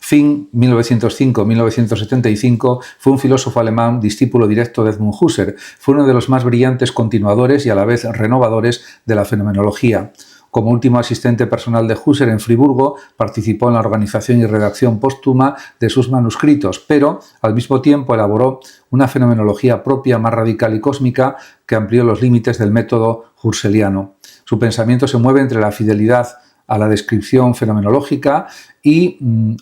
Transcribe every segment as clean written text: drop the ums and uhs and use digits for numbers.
Fink, 1905-1975, fue un filósofo alemán, discípulo directo de Edmund Husserl. Fue uno de los más brillantes continuadores y a la vez renovadores de la fenomenología. Como último asistente personal de Husserl en Friburgo, participó en la organización y redacción póstuma de sus manuscritos, pero al mismo tiempo elaboró una fenomenología propia, más radical y cósmica, que amplió los límites del método husserliano. Su pensamiento se mueve entre la fidelidad a la descripción fenomenológica y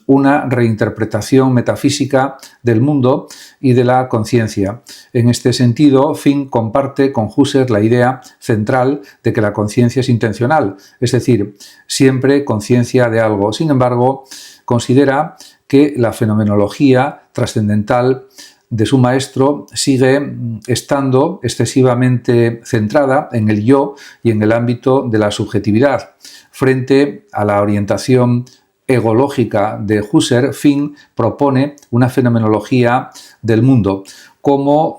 una reinterpretación metafísica del mundo y de la conciencia. En este sentido, Fink comparte con Husserl la idea central de que la conciencia es intencional, es decir, siempre conciencia de algo. Sin embargo, considera que la fenomenología trascendental de su maestro sigue estando excesivamente centrada en el yo y en el ámbito de la subjetividad. Frente a la orientación egológica de Husserl, Fink propone una fenomenología del mundo como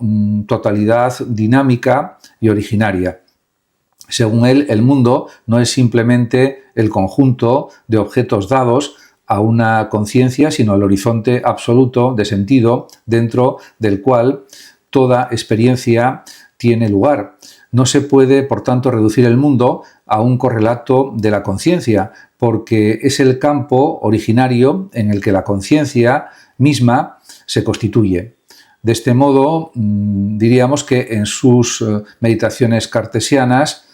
totalidad dinámica y originaria. Según él, el mundo no es simplemente el conjunto de objetos dados a una conciencia, sino el horizonte absoluto de sentido dentro del cual toda experiencia tiene lugar. No se puede, por tanto, reducir el mundo a un correlato de la conciencia, porque es el campo originario en el que la conciencia misma se constituye. De este modo, diríamos que en sus meditaciones cartesianas,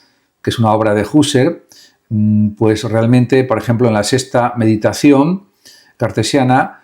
que es una obra de Husserl, pues realmente, por ejemplo, en la sexta meditación cartesiana,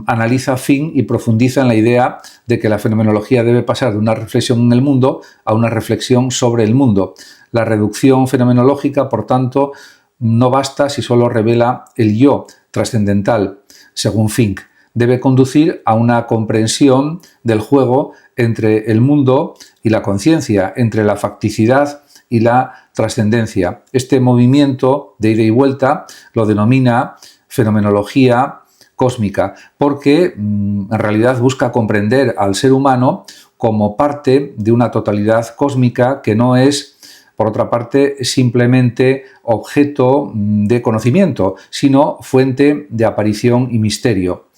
analiza Fink y profundiza en la idea de que la fenomenología debe pasar de una reflexión en el mundo a una reflexión sobre el mundo. La reducción fenomenológica, por tanto, no basta si solo revela el yo trascendental, según Fink. Debe conducir a una comprensión del juego entre el mundo y la conciencia, entre la facticidad y la trascendencia. Este movimiento de ida y vuelta lo denomina fenomenología cósmica, porque en realidad busca comprender al ser humano como parte de una totalidad cósmica que no es, por otra parte, simplemente objeto de conocimiento, sino fuente de aparición y misterio.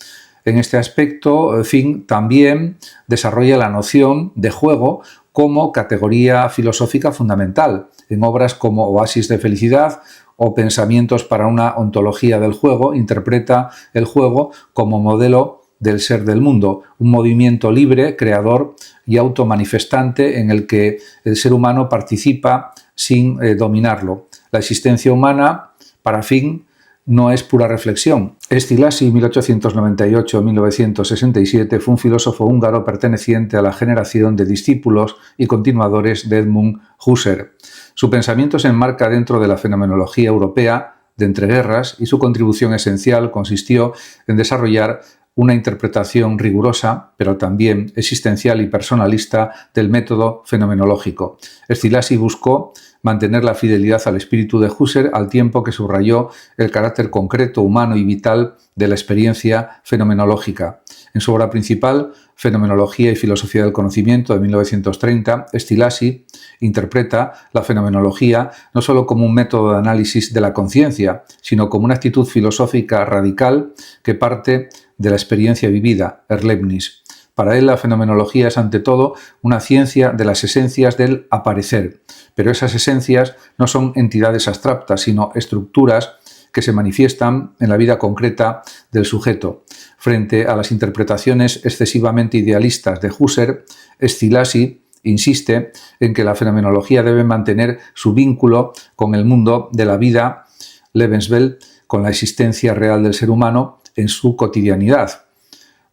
En este aspecto, Fink también desarrolla la noción de juego como categoría filosófica fundamental, en obras como Oasis de Felicidad o Pensamientos para una ontología del juego. Interpreta el juego como modelo del ser del mundo, un movimiento libre, creador y automanifestante en el que el ser humano participa sin dominarlo. La existencia humana, para Fink, no es pura reflexión. Szilási, 1898-1967, fue un filósofo húngaro perteneciente a la generación de discípulos y continuadores de Edmund Husserl. Su pensamiento se enmarca dentro de la fenomenología europea de entreguerras y su contribución esencial consistió en desarrollar una interpretación rigurosa, pero también existencial y personalista del método fenomenológico. Szilási buscó mantener la fidelidad al espíritu de Husserl al tiempo que subrayó el carácter concreto, humano y vital de la experiencia fenomenológica. En su obra principal, Fenomenología y filosofía del conocimiento, de 1930, Szilási interpreta la fenomenología no solo como un método de análisis de la conciencia, sino como una actitud filosófica radical que parte de la experiencia vivida, Erlebnis. Para él, la fenomenología es ante todo una ciencia de las esencias del aparecer, pero esas esencias no son entidades abstractas, sino estructuras que se manifiestan en la vida concreta del sujeto. Frente a las interpretaciones excesivamente idealistas de Husserl, Szilási insiste en que la fenomenología debe mantener su vínculo con el mundo de la vida, Lebenswelt, con la existencia real del ser humano en su cotidianidad.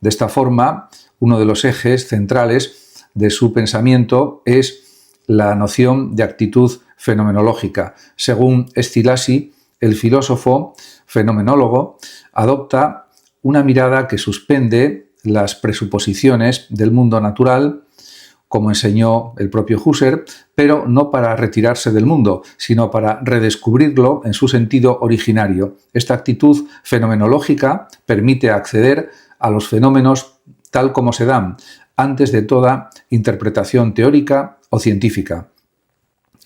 De esta forma, uno de los ejes centrales de su pensamiento es la noción de actitud fenomenológica. Según Szilási, el filósofo fenomenólogo adopta una mirada que suspende las presuposiciones del mundo natural, como enseñó el propio Husserl, pero no para retirarse del mundo, sino para redescubrirlo en su sentido originario. Esta actitud fenomenológica permite acceder a los fenómenos tal como se dan, antes de toda interpretación teórica o científica.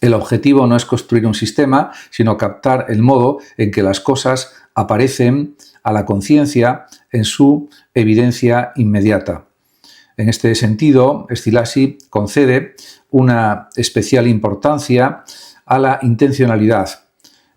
El objetivo no es construir un sistema, sino captar el modo en que las cosas aparecen a la conciencia en su evidencia inmediata. En este sentido, Szilássy concede una especial importancia a la intencionalidad,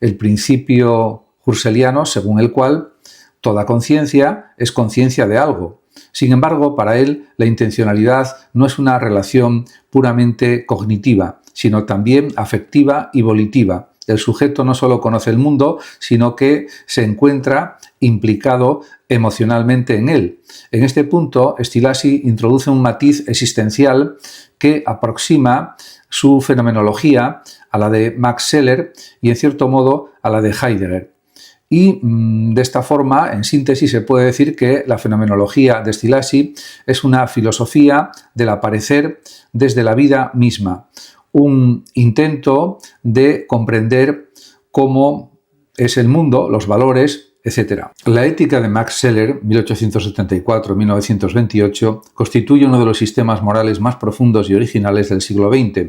el principio husserliano según el cual toda conciencia es conciencia de algo. Sin embargo, para él, la intencionalidad no es una relación puramente cognitiva, sino también afectiva y volitiva. El sujeto no solo conoce el mundo, sino que se encuentra implicado emocionalmente en él. En este punto, Szilássy introduce un matiz existencial que aproxima su fenomenología a la de Max Scheler y, en cierto modo, a la de Heidegger. Y de esta forma, en síntesis, se puede decir que la fenomenología de Szilássy es una filosofía del aparecer desde la vida misma, un intento de comprender cómo es el mundo, los valores, etc. La ética de Max Scheler, 1874-1928, constituye uno de los sistemas morales más profundos y originales del siglo XX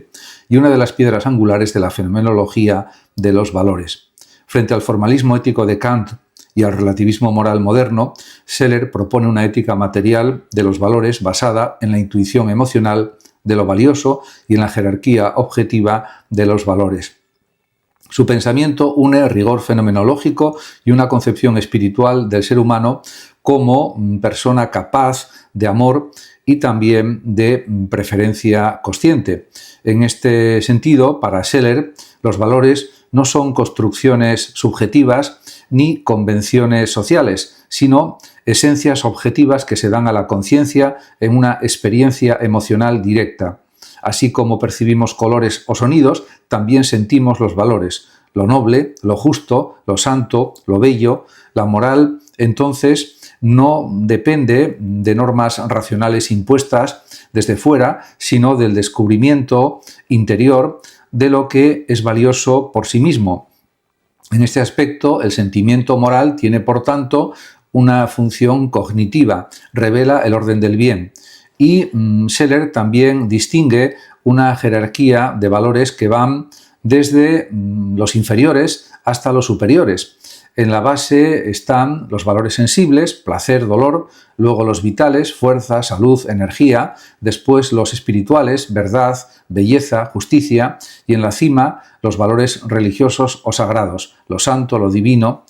y una de las piedras angulares de la fenomenología de los valores. Frente al formalismo ético de Kant y al relativismo moral moderno, Scheler propone una ética material de los valores basada en la intuición emocional de lo valioso y en la jerarquía objetiva de los valores. Su pensamiento une rigor fenomenológico y una concepción espiritual del ser humano como persona capaz de amor y también de preferencia consciente. En este sentido, para Scheler, los valores no son construcciones subjetivas ni convenciones sociales, sino esencias objetivas que se dan a la conciencia en una experiencia emocional directa. Así como percibimos colores o sonidos, también sentimos los valores, lo noble, lo justo, lo santo, lo bello. La moral, entonces, no depende de normas racionales impuestas desde fuera, sino del descubrimiento interior de lo que es valioso por sí mismo. En este aspecto, el sentimiento moral tiene, por tanto, una función cognitiva, revela el orden del bien. Y Scheler también distingue una jerarquía de valores que van desde los inferiores hasta los superiores. En la base están los valores sensibles, placer, dolor, luego los vitales, fuerza, salud, energía, después los espirituales, verdad, belleza, justicia, y en la cima los valores religiosos o sagrados, lo santo, lo divino.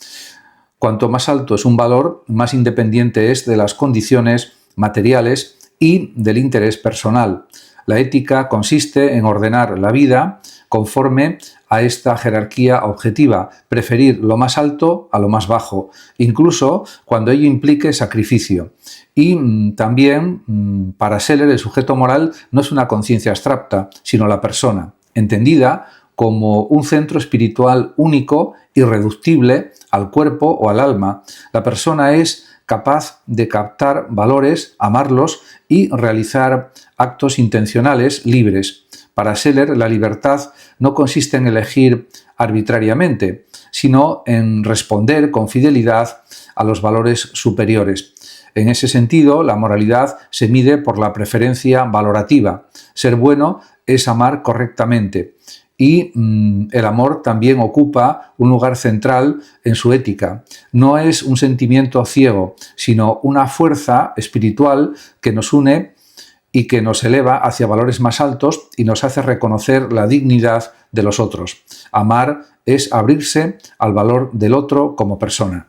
Cuanto más alto es un valor, más independiente es de las condiciones materiales y del interés personal. La ética consiste en ordenar la vida conforme a esta jerarquía objetiva, preferir lo más alto a lo más bajo, incluso cuando ello implique sacrificio. Y también, para Scheler, el sujeto moral no es una conciencia abstracta, sino la persona, entendida como un centro espiritual único, irreductible al cuerpo o al alma. La persona es capaz de captar valores, amarlos y realizar actos intencionales libres. Para Scheler, la libertad no consiste en elegir arbitrariamente, sino en responder con fidelidad a los valores superiores. En ese sentido, la moralidad se mide por la preferencia valorativa. Ser bueno es amar correctamente. Y el amor también ocupa un lugar central en su ética. No es un sentimiento ciego, sino una fuerza espiritual que nos une y que nos eleva hacia valores más altos y nos hace reconocer la dignidad de los otros. Amar es abrirse al valor del otro como persona.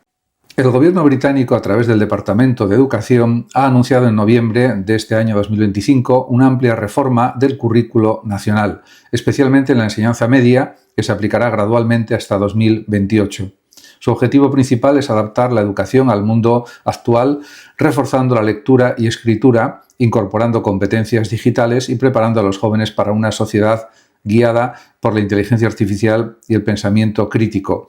El gobierno británico, a través del Departamento de Educación, ha anunciado en noviembre de este año 2025 una amplia reforma del currículo nacional, especialmente en la enseñanza media, que se aplicará gradualmente hasta 2028. Su objetivo principal es adaptar la educación al mundo actual, reforzando la lectura y escritura, incorporando competencias digitales y preparando a los jóvenes para una sociedad guiada por la inteligencia artificial y el pensamiento crítico.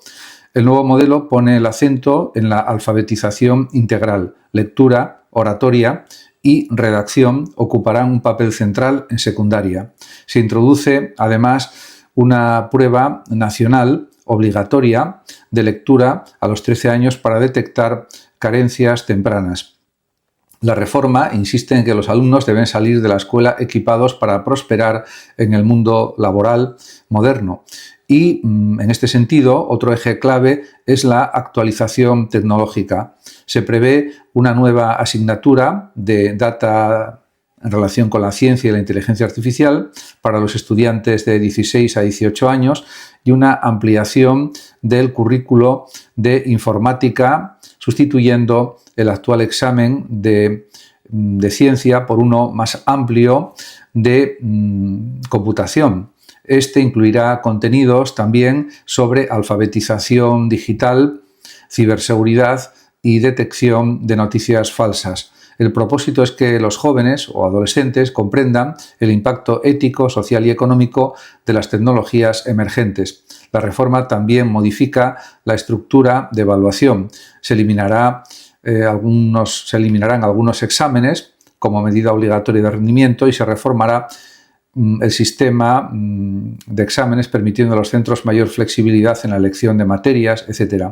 El nuevo modelo pone el acento en la alfabetización integral. Lectura, oratoria y redacción ocuparán un papel central en secundaria. Se introduce, además, una prueba nacional obligatoria de lectura a los 13 años para detectar carencias tempranas. La reforma insiste en que los alumnos deben salir de la escuela equipados para prosperar en el mundo laboral moderno. Y en este sentido, otro eje clave es la actualización tecnológica. Se prevé una nueva asignatura de Data en relación con la ciencia y la inteligencia artificial para los estudiantes de 16 a 18 años y una ampliación del currículo de informática, sustituyendo el actual examen de ciencia por uno más amplio de computación. Este incluirá contenidos también sobre alfabetización digital, ciberseguridad y detección de noticias falsas. El propósito es que los jóvenes o adolescentes comprendan el impacto ético, social y económico de las tecnologías emergentes. La reforma también modifica la estructura de evaluación. Se eliminarán algunos exámenes como medida obligatoria de rendimiento y se reformará el sistema de exámenes, permitiendo a los centros mayor flexibilidad en la elección de materias, etc.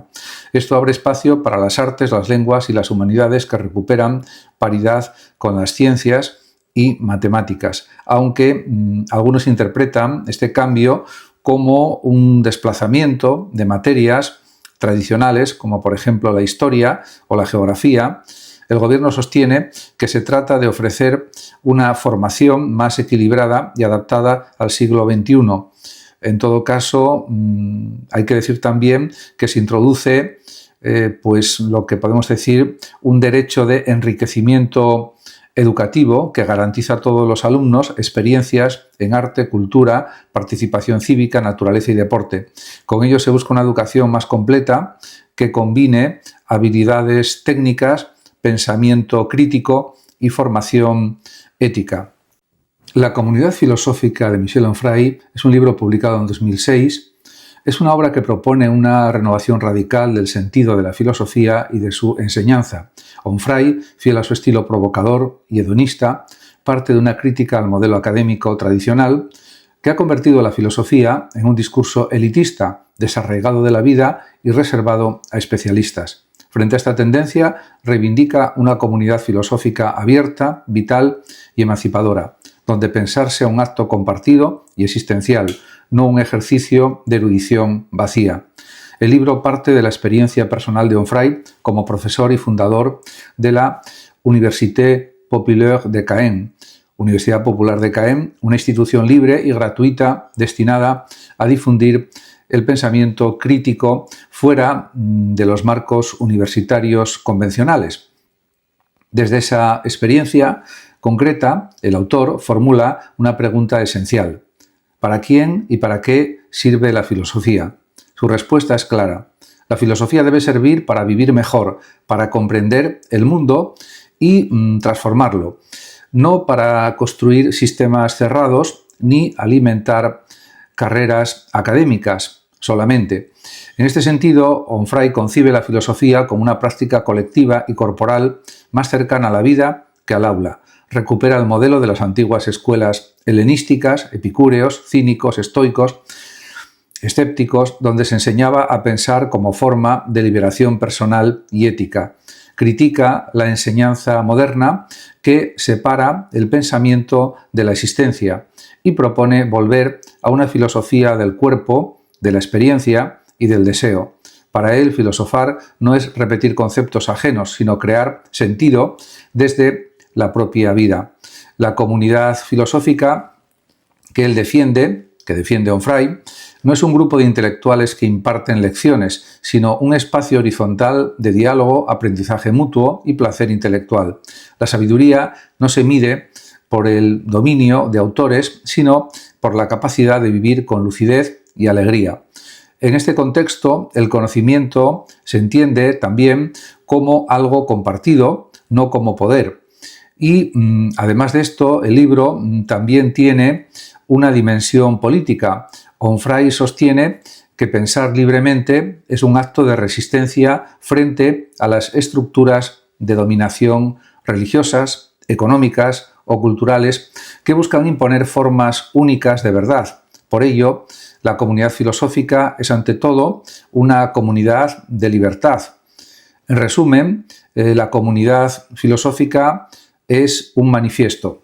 Esto abre espacio para las artes, las lenguas y las humanidades que recuperan paridad con las ciencias y matemáticas, aunque algunos interpretan este cambio como un desplazamiento de materias tradicionales, como por ejemplo la historia o la geografía. El Gobierno sostiene que se trata de ofrecer una formación más equilibrada y adaptada al siglo XXI. En todo caso, hay que decir también que se introduce pues lo que podemos decir un derecho de enriquecimiento educativo que garantiza a todos los alumnos experiencias en arte, cultura, participación cívica, naturaleza y deporte. Con ello se busca una educación más completa que combine habilidades técnicas, pensamiento crítico y formación ética. La comunidad filosófica de Michel Onfray es un libro publicado en 2006. Es una obra que propone una renovación radical del sentido de la filosofía y de su enseñanza. Onfray, fiel a su estilo provocador y hedonista, parte de una crítica al modelo académico tradicional que ha convertido la filosofía en un discurso elitista, desarraigado de la vida y reservado a especialistas. Frente a esta tendencia, reivindica una comunidad filosófica abierta, vital y emancipadora, donde pensar sea un acto compartido y existencial, no un ejercicio de erudición vacía. El libro parte de la experiencia personal de Onfray como profesor y fundador de la Université Populaire de Caen, Universidad Popular de Caen, una institución libre y gratuita destinada a difundir el pensamiento crítico fuera de los marcos universitarios convencionales. Desde esa experiencia concreta, el autor formula una pregunta esencial. ¿Para quién y para qué sirve la filosofía? Su respuesta es clara. La filosofía debe servir para vivir mejor, para comprender el mundo y transformarlo, no para construir sistemas cerrados ni alimentar carreras académicas solamente. En este sentido, Onfray concibe la filosofía como una práctica colectiva y corporal más cercana a la vida que al aula. Recupera el modelo de las antiguas escuelas helenísticas, epicúreos, cínicos, estoicos, escépticos, donde se enseñaba a pensar como forma de liberación personal y ética. Critica la enseñanza moderna que separa el pensamiento de la existencia y propone volver a una filosofía del cuerpo, de la experiencia y del deseo. Para él, filosofar no es repetir conceptos ajenos, sino crear sentido desde la propia vida. La comunidad filosófica que él defiende, que defiende Onfray, no es un grupo de intelectuales que imparten lecciones, sino un espacio horizontal de diálogo, aprendizaje mutuo y placer intelectual. La sabiduría no se mide por el dominio de autores, sino por la capacidad de vivir con lucidez y alegría. En este contexto, el conocimiento se entiende también como algo compartido, no como poder. Y además de esto, el libro también tiene una dimensión política. Onfray sostiene que pensar libremente es un acto de resistencia frente a las estructuras de dominación religiosas, económicas o culturales que buscan imponer formas únicas de verdad. Por ello, la comunidad filosófica es ante todo una comunidad de libertad. En resumen, la comunidad filosófica es un manifiesto.